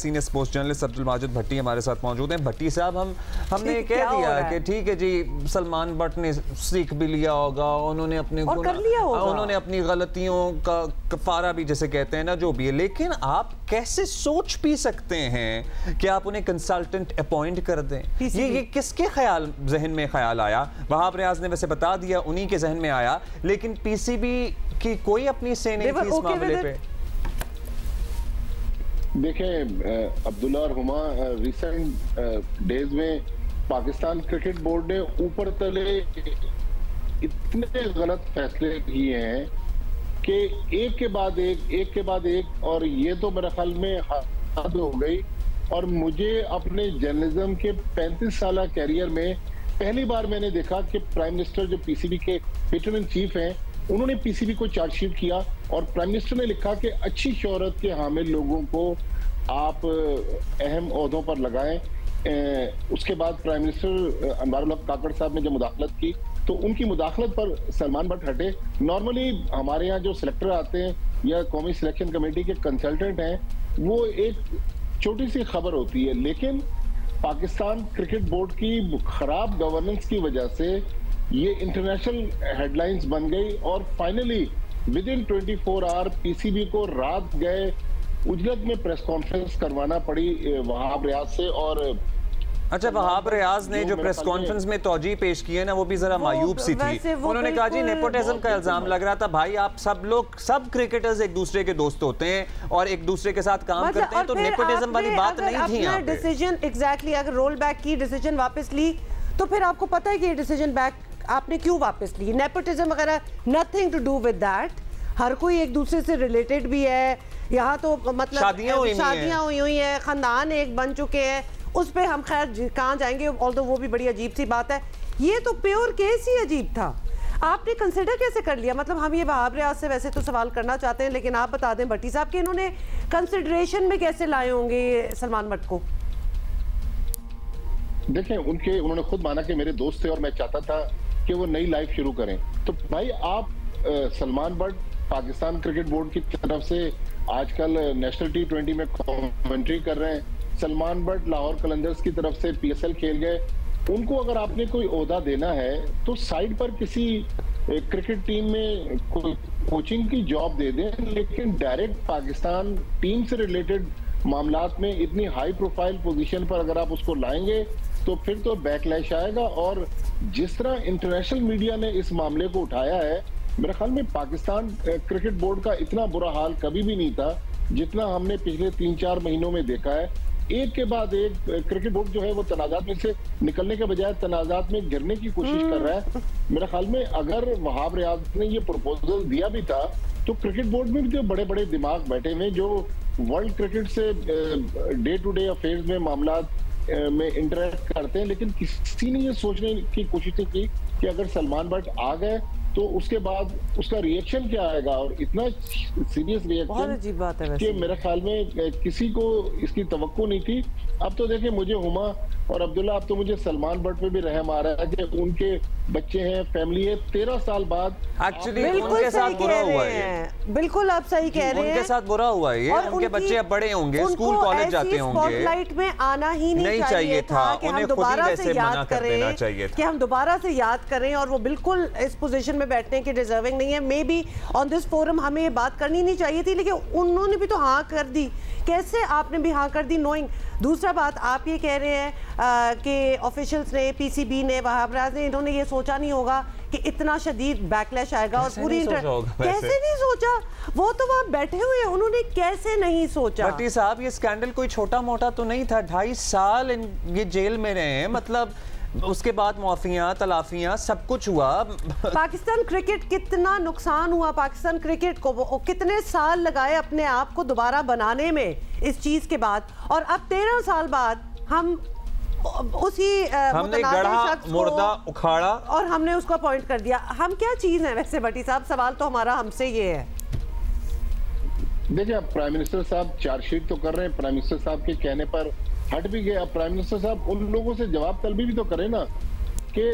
Senior sports journalist Abdul Majid Bhatti हमारे साथ मौजूद हैं। भट्टी साहब, हमने कह दिया कि ठीक है जी, सलमान भट्ट ने सीख भी लिया होगा, उन्होंने अपनी गलतियों का कफारा भी जैसे कहते हैं ना, जो भी है, लेकिन आप कैसे सोच भी सकते हैं कि आप उन्हें कंसल्टेंट अपॉइंट कर दें? ये किसके जहन में ख्याल आया? वहाब रियाज ने वैसे बता दिया, उन्हीं के जहन में आया, लेकिन पीसीबी की कोई अपनी से नहीं थी इस मामले पे। देखें अब्दुल्ला और हुमा, रिसेंट डेज में पाकिस्तान क्रिकेट बोर्ड ने ऊपर तले इतने गलत फैसले किए हैं कि एक के बाद एक, और ये तो मेरे ख्याल में हद हो गई। और मुझे अपने जर्नलिज्म के 35 साल कैरियर में पहली बार मैंने देखा कि प्राइम मिनिस्टर जो पीसीबी के एडिटर इन चीफ हैं, उन्होंने पीसीबी को चार्जशीट किया और प्राइम मिनिस्टर ने लिखा कि अच्छी शोहरत के हामिल लोगों को आप अहम ओहदों पर लगाएं। उसके बाद प्राइम मिनिस्टर अनवारुल हक काकड़ साहब ने जब मुदाखलत की तो उनकी मुदाखलत पर सलमान भट्ट हटे। नॉर्मली हमारे यहाँ जो सिलेक्टर आते हैं या कौमी सिलेक्शन कमेटी के कंसल्टेंट हैं, वो एक छोटी सी खबर होती है, लेकिन पाकिस्तान क्रिकेट बोर्ड की खराब गवर्नेंस की वजह से ये इंटरनेशनल हेडलाइंस बन गई और finally within 24 hour PCB को रात गए उजलत में प्रेस कॉन्फ्रेंस करवाना पड़ी वहाब रियाज से। और अच्छा, वहाब रियाज ने जो प्रेस कॉन्फ्रेंस में तौजी पेश की है ना, वो भी जरा मायूब सी थी। उन्होंने कहा जी नेपोटिज्म का इल्जाम लग रहा था। भाई, आप सब क्रिकेटर्स एक दूसरे के दोस्त होते हैं और एक दूसरे के साथ काम करते हैं, तो नेपोटिज्म वाली बात नहीं थी यहाँ पे। डिसीजन एग्जैक्टली अगर रोल बैक की, डिसीजन वापस ली, तो फिर आपको पता है कि ये डिसीजन बैक आपने क्यों वापस ली? नेपोटिज्म वगैरह nothing to do with that. हर कोई एक दूसरे से रिलेटेड भी है, यहाँ तो मतलब शादियां हुई हैं, खानदान एक बन चुके हैं, उस पे हम खैर कहाँ जाएंगे, ऑल्दो वो भी बड़ी अजीब सी बात है। ये तो प्योर केस ही अजीब था। आपने कंसिडर कैसे कर लिया? मतलब हम ये वहाब रियाज से वैसे तो सवाल करना चाहते हैं, लेकिन आप बता दें भट्टी साहब कि इन्होंने कंसिडरेशन में कैसे लाए होंगे सलमान भट्ट को? देखें, उन्होंने खुद माना कि मेरे दोस्त थे और मैं चाहता था कि वो नई लाइफ शुरू करें। तो भाई आप सलमान भट्ट पाकिस्तान क्रिकेट बोर्ड की तरफ से आजकल नेशनल T20 में कमेंट्री कर रहे हैं। सलमान भट्ट लाहौर कलंदर्स की तरफ से PSL खेल गए। उनको अगर आपने कोई ओहदा देना है तो साइड पर किसी क्रिकेट टीम में कोई कोचिंग की जॉब दे दें, लेकिन डायरेक्ट पाकिस्तान टीम से रिलेटेड मामलात में इतनी हाई प्रोफाइल पोजीशन पर अगर आप उसको लाएंगे तो फिर तो बैकलैश आएगा। और जिस तरह इंटरनेशनल मीडिया ने इस मामले को उठाया है, मेरे ख्याल में पाकिस्तान क्रिकेट बोर्ड का इतना बुरा हाल कभी भी नहीं था जितना हमने पिछले 3-4 महीनों में देखा है। एक के बाद एक क्रिकेट बोर्ड जो है वो तनाजात में से निकलने के बजाय तनाजात में गिरने की कोशिश कर रहा है। मेरे ख्याल में अगर वहाब रियाज ने ये प्रपोजल दिया भी था तो क्रिकेट बोर्ड में भी जो बड़े बड़े दिमाग बैठे हुए जो वर्ल्ड क्रिकेट से डे टू डे अफेयर्स में मामला में इंटरेक्ट करते हैं, लेकिन किसी ने ये सोचने की कोशिश नहीं की कि अगर सलमान भट्ट आ गए तो उसके बाद उसका रिएक्शन क्या आएगा। और इतना सीरियस रिएक्शन कि मेरे ख्याल में किसी को इसकी तवक्को नहीं थी। अब तो देखिए, मुझे हुमा और अब्दुल्ला, अब तो मुझे सलमान भट्ट पे भी रहम आ रहा है कि उनके बच्चे हैं, फैमिली है, 13 साल बाद एक्चुअली उनके साथ बुरा हुआ है। बिल्कुल आप सही कह रहे हैं, उनके साथ बुरा हुआ है। और उनके बच्चे अब बड़े होंगे, स्कूल कॉलेज जाते होंगे, स्पॉटलाइट में आना ही नहीं चाहिए था कि हम दोबारा से याद करें, कि हम दोबारा से याद करें। और वो बिल्कुल इस पोजीशन में बैठने के डिजर्विंग नहीं है। May be on this forum हमें ये बात करनी नहीं चाहिए थी, लेकिन उन्होंने भी तो हाँ कर दी। कैसे आपने भी हाँ कर दी नोइंग? दूसरा बात, आप ये कह रहे हैं कि ऑफिशियल्स ने, पीसीबी ने, वहाब रियाज ने, इन्होंने ये सोचा नहीं होगा कि इतना शदीद बैकलैश आएगा और पूरी कैसे नहीं सोचा? वो तो वहां बैठे हुए हैं, उन्होंने कैसे नहीं सोचा? भट्टी साहब, ये स्कैंडल कोई छोटा मोटा तो नहीं था। 2.5 साल ये जेल में रहे हैं, मतलब उसके बाद मुआफियां, तलाफियां, सब कुछ हुआ। पाकिस्तान क्रिकेट कितना नुकसान हुआ, पाकिस्तान क्रिकेट को कितने साल लगाए अपने आप को दोबारा बनाने में इस चीज के बाद, और अब 13 साल बाद हम उसी हमने गढ़ा मुर्दा उखाड़ा और हमने उसको अपॉइंट कर दिया। हम क्या चीज है वैसे भट्टी साहब? सवाल तो हमारा हमसे ये है। देखिए, अब प्राइम मिनिस्टर साहब चार्जशीट तो कर रहे हैं, प्राइम मिनिस्टर साहब के कहने पर हट भी गए। अब प्राइम मिनिस्टर साहब उन लोगों से जवाब तलबी भी तो करें ना कि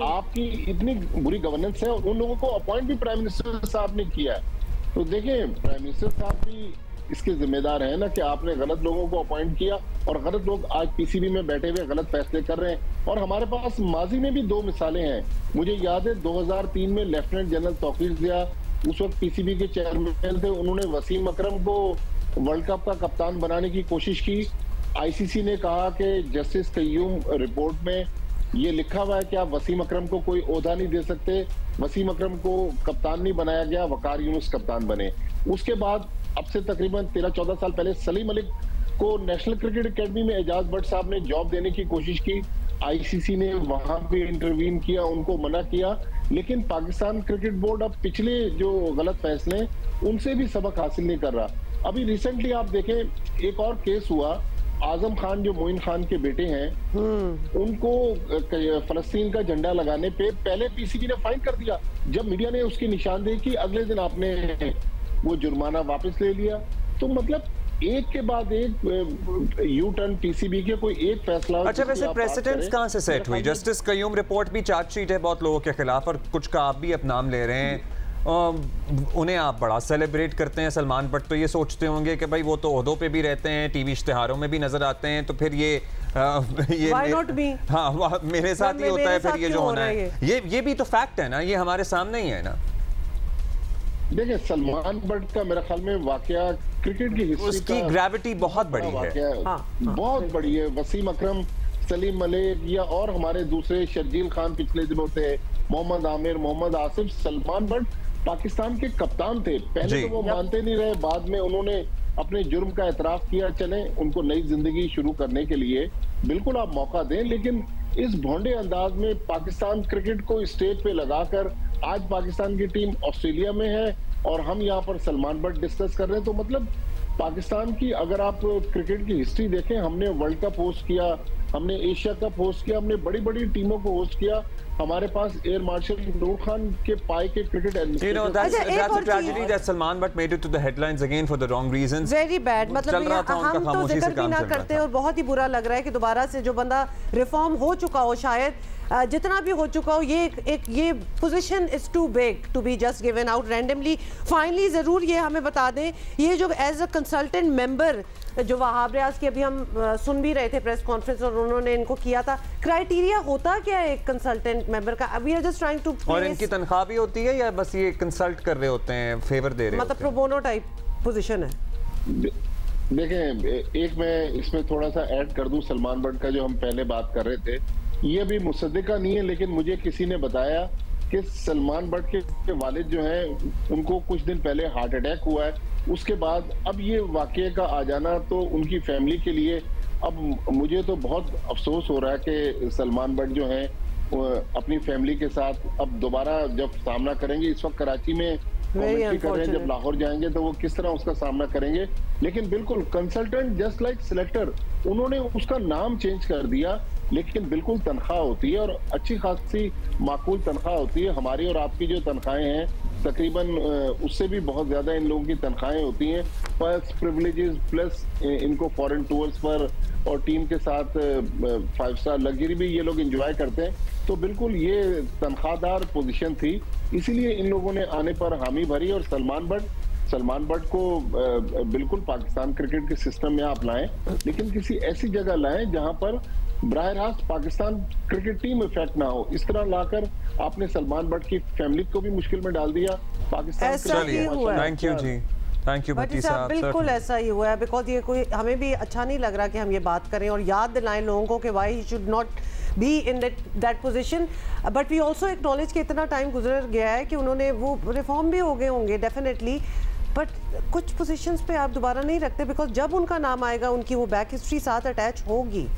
आपकी इतनी बुरी गवर्नेंस है, और उन लोगों को अपॉइंट भी प्राइम मिनिस्टर साहब ने किया है। तो देखिए, प्राइम मिनिस्टर साहब भी इसके जिम्मेदार हैं ना कि आपने गलत लोगों को अपॉइंट किया और गलत लोग आज पीसीबी में बैठे हुए गलत फैसले कर रहे हैं। और हमारे पास माजी में भी 2 मिसालें हैं। मुझे याद है 2003 में लेफ्टिनेंट जनरल तौफीक ज़िया उस वक्त पीसीबी के चेयरमैन थे, उन्होंने वसीम अकरम को वर्ल्ड कप का कप्तान बनाने की कोशिश की। आईसीसी ने कहा कि जस्टिस कय्यूम रिपोर्ट में ये लिखा हुआ है कि आप वसीम अकरम को कोई ओहदा नहीं दे सकते। वसीम अकरम को कप्तान नहीं बनाया गया, वकार यूनुस कप्तान बने। उसके बाद अब से तकरीबन 13-14 साल पहले सलीम मलिक को नेशनल क्रिकेट एकेडमी में एजाज भट्ट साहब ने जॉब देने की कोशिश की। आईसीसी ने वहां पे इंटरवीन किया, उनको मना किया। लेकिन पाकिस्तान क्रिकेट बोर्ड अब पिछले जो गलत फैसले उनसे भी सबक हासिल नहीं कर रहा। अभी रिसेंटली आप देखें एक और केस हुआ, आजम खान जो मोइन खान के बेटे हैं, उनको फलस्तीन का झंडा लगाने पे पहले पीसीबी ने फाइन कर दिया। जब मीडिया ने उसकी निशानदेही की, अगले दिन आपने वो जुर्माना वापस ले लिया। तो मतलब एक के बाद एक यू टर्न पीसीबी के कोई एक फैसला। अच्छा, वैसे प्रेसिडेंट्स कहां से सेट हुई? जस्टिस कय्यूम रिपोर्ट भी चार्जशीट है बहुत लोगों के खिलाफ और कुछ का आप भी अब नाम ले रहे हैं। उन्हें आप बड़ा सेलिब्रेट करते हैं। सलमान बट तो ये सोचते होंगे कि भाई वो तो ओहदों पे भी रहते हैं, टीवी इश्तिहारों में भी नजर आते हैं, तो फिर ये हाँ मेरे साथ ही होता है फिर ये जो होना है। ये भी तो फैक्ट है ना, ये हमारे सामने ही है ना। देखिए सलमान बट का मेरे ख्याल में वाकया क्रिकेट की हिस्ट्री उसकी ग्रेविटी बहुत बड़ी है। बहुत बड़ी है। वसीम अकरम, सलीम मलिक या और हमारे दूसरे शर्जील खान पिछले दिनों थे, मोहम्मद आमिर, मोहम्मद आसिफ, सलमान बट पाकिस्तान के कप्तान थे। पहले तो वो मानते नहीं रहे, बाद में उन्होंने अपने जुर्म का एतराफ किया। चले उनको नई जिंदगी शुरू करने के लिए बिल्कुल आप मौका दें, लेकिन इस भोंडे अंदाज में पाकिस्तान क्रिकेट को स्टेज पे लगाकर आज पाकिस्तान की टीम ऑस्ट्रेलिया में है और हम यहाँ पर सलमान बट डिस्कस कर रहे हैं। तो मतलब पाकिस्तान की अगर आप क्रिकेट की हिस्ट्री देखें, हमने वर्ल्ड कप होस्ट किया, हमने एशिया कप होस्ट किया, हमने बड़ी बड़ी टीमों को होस्ट किया। हमारे पास एयर मार्शल नूर खान के पाए के cricket that's a tragedy that Salman Butt made it to the headlines again for the wrong reasons. Very bad. मतलब हम तो जिक्र भी ना करते हैं और बहुत ही बुरा लग रहा है कि दोबारा से जो बंदा रिफॉर्म हो चुका हो, शायद जितना भी हो चुका हो, ये position is too big to be just given out randomly. Finally जरूर ये हमें बता दें, ये जो एज अ कंसल्टेंट मेंबर जो वहाब रियाज की अभी हम सुन भी रहे थे प्रेस कॉन्फ्रेंस और उन्होंने इनको किया था, क्राइटेरिया होता क्या है एक कंसल्टेंट मेंबर का? We are just trying to. और इनकी तनख्वाह भी होती है या बस ये कंसल्ट कर रहे होते हैं, फेवर दे रहे मतलब प्रो बोनो टाइप पोजीशन है? देखें, एक मैं इसमें थोड़ा सा ऐड कर दूं, सलमान बट का जो हम पहले बात कर रहे थे, ये अभी मुसद्दिका नहीं है, लेकिन मुझे किसी ने बताया कि सलमान बट के वालिद जो हैं उनको कुछ दिन पहले हार्ट अटैक हुआ है। उसके बाद अब ये वाकये का आ जाना तो उनकी फैमिली के लिए अब मुझे तो बहुत अफसोस हो रहा है कि सलमान बट जो हैं अपनी फैमिली के साथ अब दोबारा जब सामना करेंगे, इस वक्त कराची में कमेंट्री कर रहे हैं, जब लाहौर जाएंगे तो वो किस तरह उसका सामना करेंगे। लेकिन बिल्कुल कंसल्टेंट जस्ट लाइक सिलेक्टर, उन्होंने उसका नाम चेंज कर दिया, लेकिन बिल्कुल तनख्वाह होती है और अच्छी खासी माकूल तनख्वाह होती है। हमारी और आपकी जो तनख्वाहें हैं तकरीबन उससे भी बहुत ज्यादा इन लोगों की तनख्वाहें होती हैं। प्लस प्रिविलेजेस, प्लस इनको फॉरेन टूर्स पर और टीम के साथ 5 स्टार लग्जरी भी ये लोग एंजॉय करते हैं। तो बिल्कुल ये तनख्वाहदार पोजीशन थी, इसीलिए इन लोगों ने आने पर हामी भरी। और सलमान बट को बिल्कुल पाकिस्तान क्रिकेट के सिस्टम में आप लाएं, लेकिन किसी ऐसी जगह लाएं जहां पर बराह रास्त पाकिस्तान क्रिकेट टीम इफेक्ट ना हो। इस तरह लाकर आपने सलमान बट की फैमिली को भी मुश्किल में डाल दिया। पाकिस्तान थैंक यू जी, थैंक यू भट्टी साहब। बिल्कुल ऐसा ही हुआ है, बिकॉज ये कोई हमें भी अच्छा नहीं लग रहा कि हम ये बात करें और याद दिलाएं लोगों को कि why he should not be in that position. But we also acknowledge कि इतना टाइम गुजर गया है कि उन्होंने वो रिफॉर्म भी हो गए होंगे डेफिनेटली, बट कुछ पोजीशंस पे आप दोबारा नहीं रखते बिकॉज जब उनका नाम आएगा उनकी वो बैक हिस्ट्री साथ अटैच होगी।